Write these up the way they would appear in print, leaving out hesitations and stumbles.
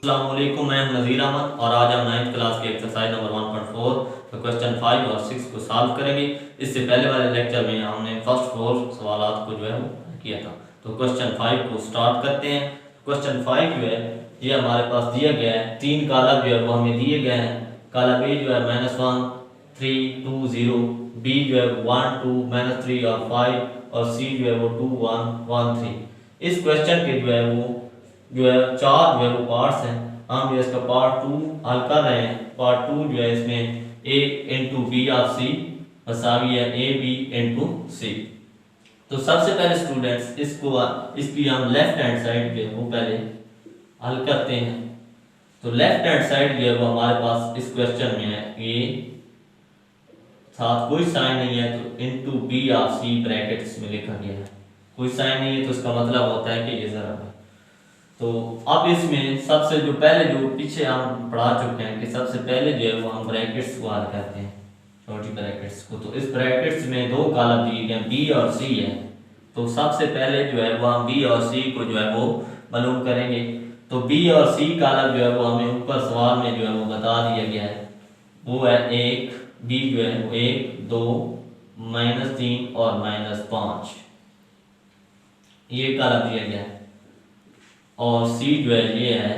अस्सलाम वालेकुम, मैं नज़ीर अहमद और आज हम 9th क्लास के एक्सरसाइज नंबर 1.4 तो क्वेश्चन 5 और 6 को सॉल्व करेंगे। इससे पहले वाले लेक्चर में हमने फर्स्ट 4 सवालात को जो है वो किया था। तो क्वेश्चन 5 को स्टार्ट करते हैं। क्वेश्चन 5 जो है ये हमारे पास दिया गया है, तीन कॉलम जो है वो हमें दिए गए हैं। कॉलम ए जो है -1 3 2 0, बी जो है 1 2 -3 और 5 और सी जो है वो 2 1 1 3। इस क्वेश्चन के जो है चार जो है वो पार्ट्स हैं। हम जो इसका पार्ट 2 हल कर रहे हैं। पार्ट 2 जो है इसमें ए इंटू बी ऑफ सी बसावी है ए बी इंटू सी। तो सबसे पहले स्टूडेंट्स इसकी हम लेफ्ट हैंड साइड जो है वो पहले हल करते हैं। तो लेफ्ट हैंड साइड जो है वो हमारे पास इस क्वेश्चन में है ए, साथ कोई साइन नहीं है तो into B of C brackets में लिखा गया है। कोई साइन नहीं है तो इसका मतलब होता है कि ये ज़रा है। तो अब इसमें सबसे जो पहले जो पीछे हम पढ़ा चुके हैं कि सबसे पहले जो है वो हम ब्रैकेट्स को हल करते हैं, छोटी ब्रैकेट्स को। तो इस ब्रैकेट्स में दो कॉलम दिए गए बी और सी है। तो सबसे पहले जो है वो हम बी और सी को जो है वो मालूम करेंगे। तो बी और सी कॉलम जो है वो हमें ऊपर सवाल में जो है वो बता दिया गया है। वो है एक, बी जो है वो 1 2 -3 और -5, ये कॉलम दिया गया है। और सी जो है ये है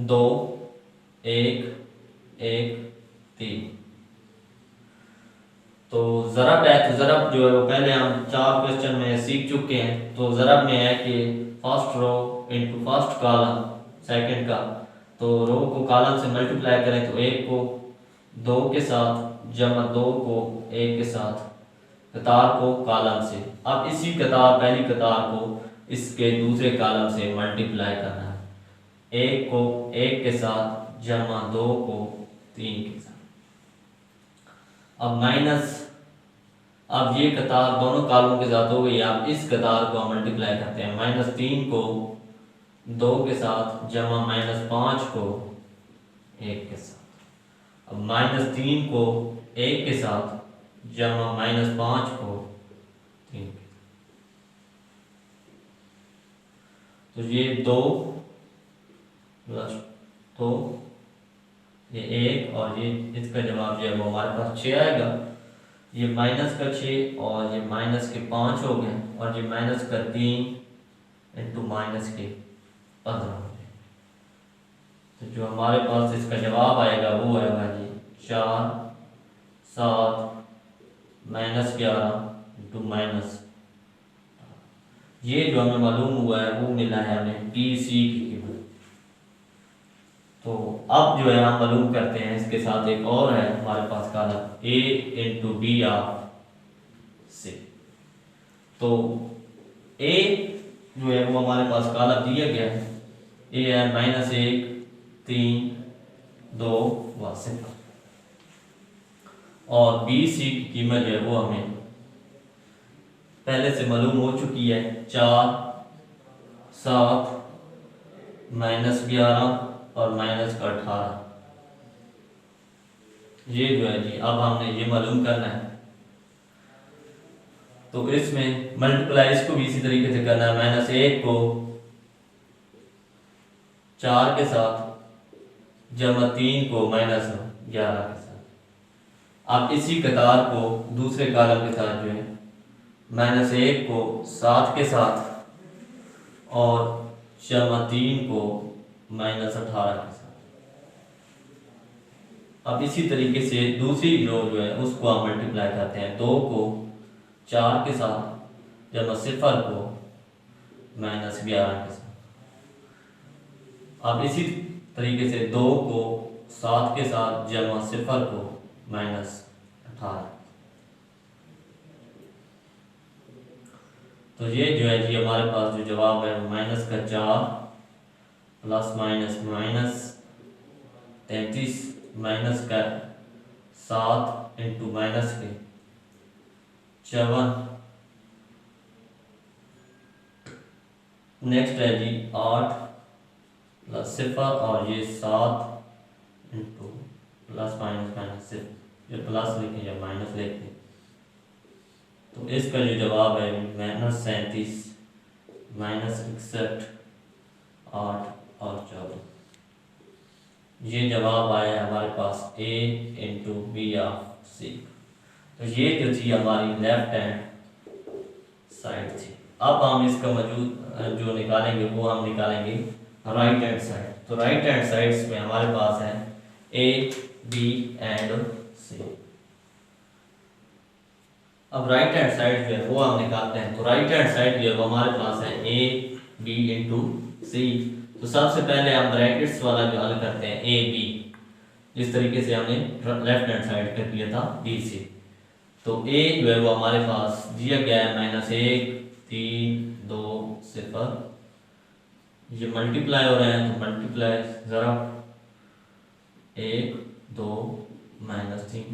2 1 1 3। तो ज़रब है, तो ज़रब जो है वो पहले हम 4 क्वेश्चन में सीख चुके हैं। तो ज़रब में है कि first row into first column second का। तो रो को कॉलम से मल्टीप्लाई करें तो 1 को 2 के साथ जमा 2 को 1 के साथ, कतार को कॉलम से। अब इसी कतार पहली कतार को इसके दूसरे कॉलम से मल्टीप्लाई करना है। 1 को 1 के साथ जमा 2 को 3 के साथ। अब माइनस, अब ये कतार दोनों कॉलमों के साथ हो गई। अब इस कतार को हम मल्टीप्लाई करते हैं। -3 को 2 के साथ जमा -5 को 1 के साथ। अब -3 को 1 के साथ जमा -5 को 3 के। तो ये 2 प्लस 2, ये 1 और ये इसका जवाब जो है वो हमारे पास 6 आएगा। ये -6 और ये -5 हो गए और ये -3 इंटू -15 हो गए। तो जो हमारे पास इसका जवाब आएगा वो है भाई 4 7 -11 इंटू माइनस। ये जो हमें मालूम हुआ है वो मिला है हमें बी सी की कीमत। तो अब जो है हम मालूम करते हैं, इसके साथ एक और है हमारे पास column A into B of C. तो ए जो है वो हमारे पास कॉलम दिया गया है। ए है -1 3 2 व 0 और बी सी की कीमत जो है वो हमें पहले से मालूम हो चुकी है 4 7 -11 और -18। ये जो है जी अब हमने ये मालूम करना है। तो इसमें मल्टीप्लाई इसको भी इसी तरीके से करना है। -1 को 4 के साथ जमा 3 को -11 के साथ। अब इसी कतार को दूसरे कॉलम के साथ जो है -1 को 7 के साथ और जमा 3 को -18 के साथ। अब इसी तरीके से दूसरी रो जो है उसको हम मल्टीप्लाई करते हैं। 2 को 4 के साथ जमा 0 को -11 के साथ। अब इसी तरीके से 2 को 7 के साथ जमा 0 को -18। तो ये जो है जी हमारे पास जो जवाब है -4 प्लस -33 -7 इंटू -7। नेक्स्ट है जी 8 प्लस 0 और ये 7 इंटू प्लस माइनस ये प्लस लिखें या माइनस लिखें। तो इसका जो जवाब है -37 -61 8 और 14। ये जवाब आया हमारे पास A into B of C. तो ये जो थी हमारी लेफ्ट हैंड साइड थी। अब हम इसका मौजूद जो निकालेंगे वो हम निकालेंगे राइट हैंड साइड। तो राइट हैंड साइड्स में हमारे पास है A, B एंड C। अब राइट हैंड साइड जो है वो हम निकालते हैं। तो राइट हैंड साइड जो है वो हमारे पास है A, B इंटू सी। तो सबसे पहले हम ब्रैकेट्स वाला जो हल करते हैं A, B, जिस तरीके से हमने लेफ्ट हैंड साइड कर लिया था B से। तो A जो है वो हमारे पास दिया गया है -1, 3, 2, 0। ये मल्टीप्लाई हो रहे हैं तो मल्टीप्लाई ज़रा 1, 2, -3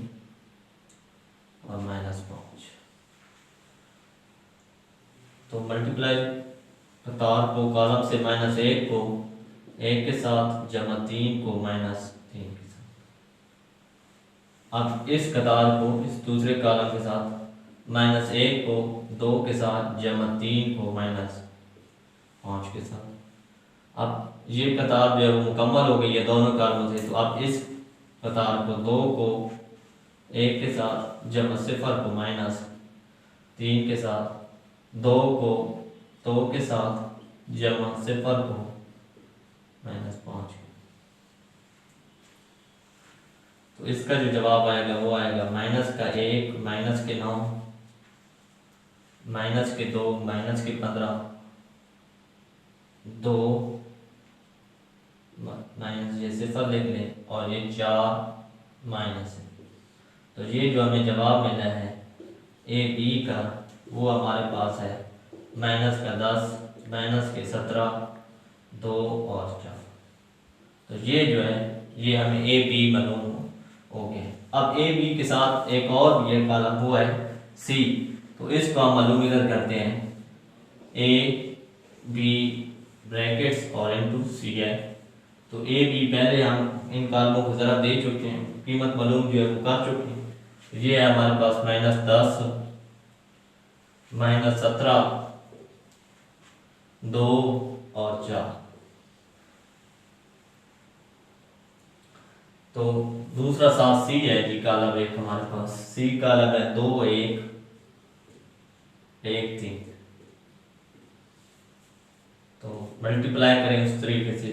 और -5। तो मल्टीप्लाई कतार को कॉलम से -1 को 1 के साथ जमा 3 को -3 के साथ। अब इस कतार को इस दूसरे कॉलम के साथ -1 को 2 के साथ जमा 3 को -5 के साथ। अब ये कतार जो है वो मुकम्मल हो गई है दोनों कॉलमों से। तो अब इस कतार को 2 को 1 के साथ जमा 0 को -3 के साथ, 2 को 2 के साथ जमा 0 को -5। तो इसका जो जवाब आएगा वो आएगा -1, -9, -2, -15, 2 ये 0 लिख लें और ये 4 माइनस है। तो ये जो हमें जवाब मिला है A, B का वो हमारे पास है -10, -17, 2 और 4। तो ये जो है ये हमें A, B मालूम हो गया। अब A, B के साथ एक और भी कॉलम वो है C। तो इसको हम मालूम इधर करते हैं A, B ब्रैकेट्स और इंटू C है। तो A, B पहले हम इन कॉलमों को ज़रा दे चुके हैं, कीमत मालूम जो है वो कर चुके हैं। तो ये है हमारे पास -10, -17, 2 और 4। तो दूसरा साथ C है जी, कॉलम एक हमारे पास C कॉलम है 2, 1, 1, 3। तो मल्टीप्लाई करें उस तरीके से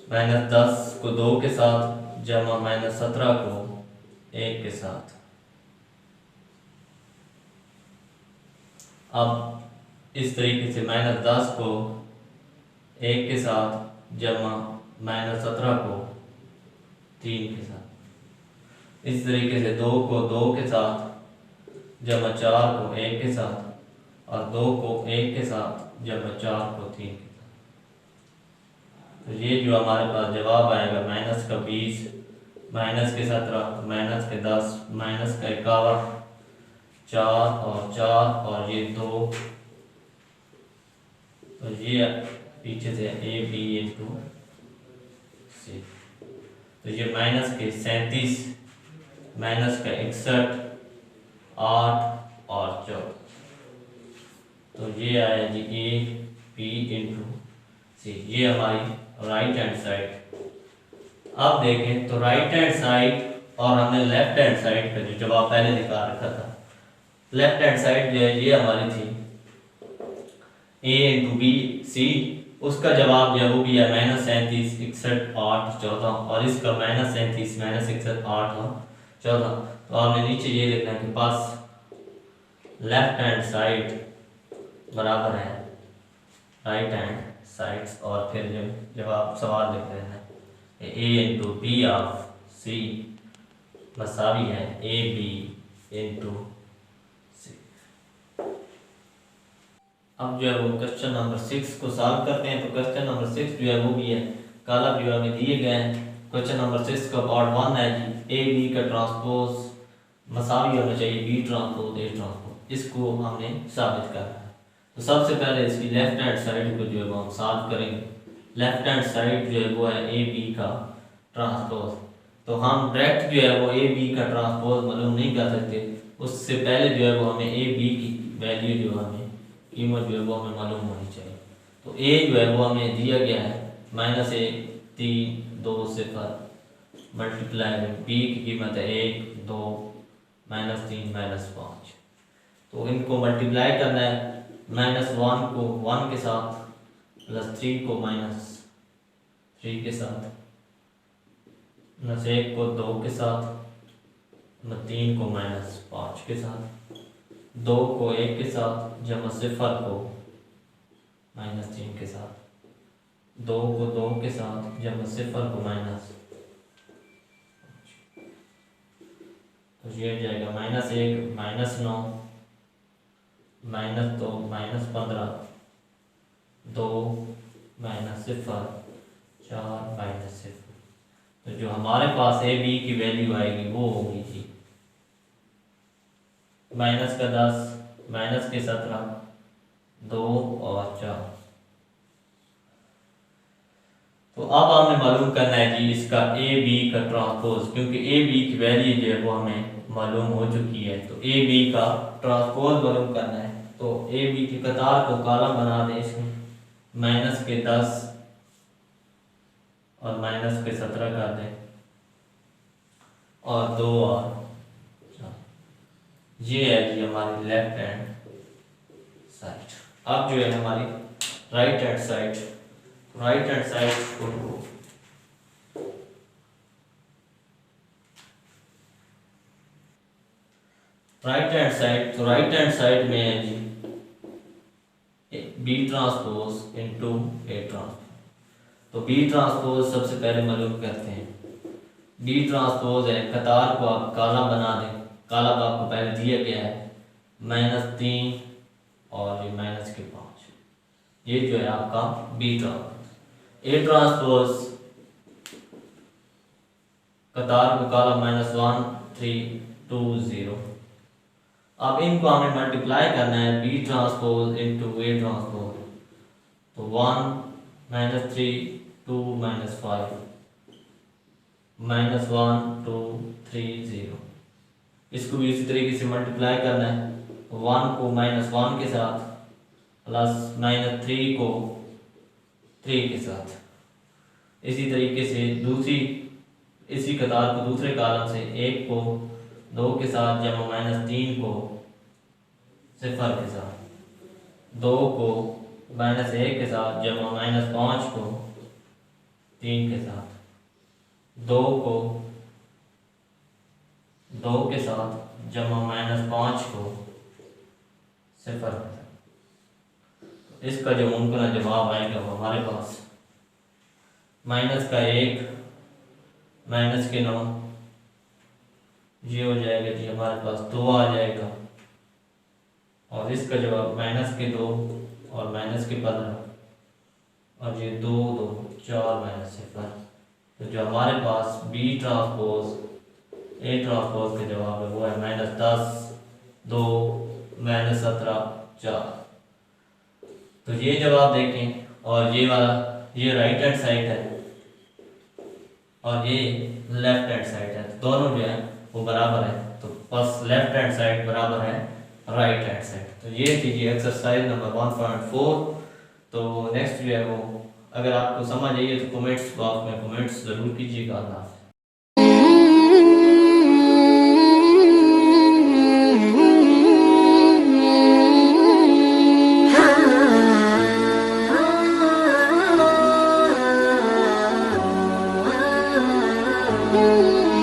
-10 को 2 के साथ जमा -17 को 1 के साथ। अब इस तरीके से -10 को 1 के साथ जमा -17 को 3 के साथ। इस तरीके से 2 को 2 के साथ जमा 4 को 1 के साथ और 2 को 1 के साथ जमा 4 को 3 के साथ। तो ये जो हमारे पास जवाब आएगा -20, -17, -10, -51, 4 और ये 2। तो ये पीछे से A, B इंटू C। तो ये -37, -61, 8 और 14। तो ये आया जी A, B इंटू C। ये हमारी राइट हैंड साइड। अब देखें तो राइट हैंड साइड और हमने लेफ्ट हैंड साइड का जो जवाब पहले निकाल रखा था। लेफ्ट हैंड साइड जो है ये हमारी थी A इंटू बी सी। उसका जवाब जो है वो भी है -37, 61, 8, 14 और इसका -37, -61, 8 और 14। तो आपने नीचे ये लिखना है कि पास लेफ्ट हैंड साइड बराबर है राइट हैंड साइड्स और फिर जब आप सवाल लिख रहे हैं A इंटू बी ऑफ सी मसावी है A, B इंटू सी। अब जो है वो क्वेश्चन नंबर 6 को सॉल्व करते हैं। तो क्वेश्चन नंबर 6 जो है वो भी है कॉलम जो हमें दिए गए हैं। क्वेश्चन नंबर 6 का पार्ट 1 है जी A, B का ट्रांसपोज मसावी होना चाहिए B ट्रांसपोज A ट्रांसपोज। इसको हमने साबित करना है। तो सबसे पहले इसकी लेफ्ट हैंड साइड को जो है वो हम सॉल्व करेंगे। लेफ्ट हैंड साइड जो है वो है A, B का ट्रांसपोज। तो हम डायरेक्ट जो है वो A, B का ट्रांसपोज मालूम नहीं कर सकते। उससे पहले जो है वो हमें A, B की वैल्यू जो हमें कीमत जो है वो हमें मालूम होनी चाहिए। तो A जो है वो हमें दिया गया है -1 3 2 0 मल्टीप्लाई में b की कीमत है 1 2 -3 -5। तो इनको मल्टीप्लाई करना है, -1 को 1 के साथ, +3 को -3 के साथ, +1 को 2 के साथ, 3 को -5 के साथ, 2 को 1 के साथ, जमा 0 को -3 के साथ, 2 को 2 के साथ, जमा 0 को -5। तो ये हो जाएगा -1 -9 -2 -15 2 -0 4 -0। तो जो हमारे पास ए बी की वैल्यू आएगी वो होगी जी -10 -17 2 और 4। तो अब हमें मालूम करना है जी इसका ए बी का ट्रांसपोज, क्योंकि ए बी की वैल्यू जो है वो हमें मालूम हो चुकी है। तो ए बी का ट्रांसपोज मालूम करना है। तो ए बी की कतार को कॉलम बना दें इसमें, -10 और -17 कर दें और 2 और 4। ये है जी हमारी लेफ्ट हैंड साइड। अब जो है हमारी right hand side, right hand side को तो राइट हैंड साइड में है जी B transpose into A transpose. तो बी ट्रांसपोज सबसे पहले मालूम करते हैं। बी ट्रांसपोज है, कतार को आप काला बना दें। काला आपको पहले दिया गया है -3 और ये -5। ये जो है आपका बी ट्रांसपोज। ए ट्रांसपोज कतार को काला -1 3 2 0। अब इनको हमें मल्टीप्लाई करना है, B transpose into A transpose. तो 1 -3 2 -5 -1 2 3 0। इसको भी इसी तरीके से मल्टीप्लाई करना है। 1 को -1 के साथ प्लस -3 को 3 के साथ। इसी तरीके से इसी कतार को दूसरे कॉलम से 1 को 2 के साथ, जमा -3 को 0 के साथ, 2 को -1 के साथ, जमा -5 को 3 के साथ, 2 को 2 के साथ, जमा -5 को 0 के साथ। इसका जो मुमकिन जवाब आएगा वो हमारे पास -1 -9, ये हो जाएगा जी हमारे पास 2 आ जाएगा। और इसका जवाब -2 और -15 और ये 2 2 4 -0। तो जो हमारे पास बी ट्रांसपोज ए ट्रांसपोज का जवाब है वो है -10 2 -17 4। तो ये जवाब देखें। और ये वाला ये राइट हैंड साइड है और ये लेफ्ट हैंड साइड है। तो दोनों जो है वो बराबर है। तो बस लेफ्ट हैंड साइड बराबर है राइट हैंड साइड। तो ये थी जी एक्सरसाइज नंबर 1.4। तो नेक्स्ट जो है वो अगर आपको समझ आई है तो कमेंट्स बॉक्स में कमेंट्स ज़रूर कीजिएगा।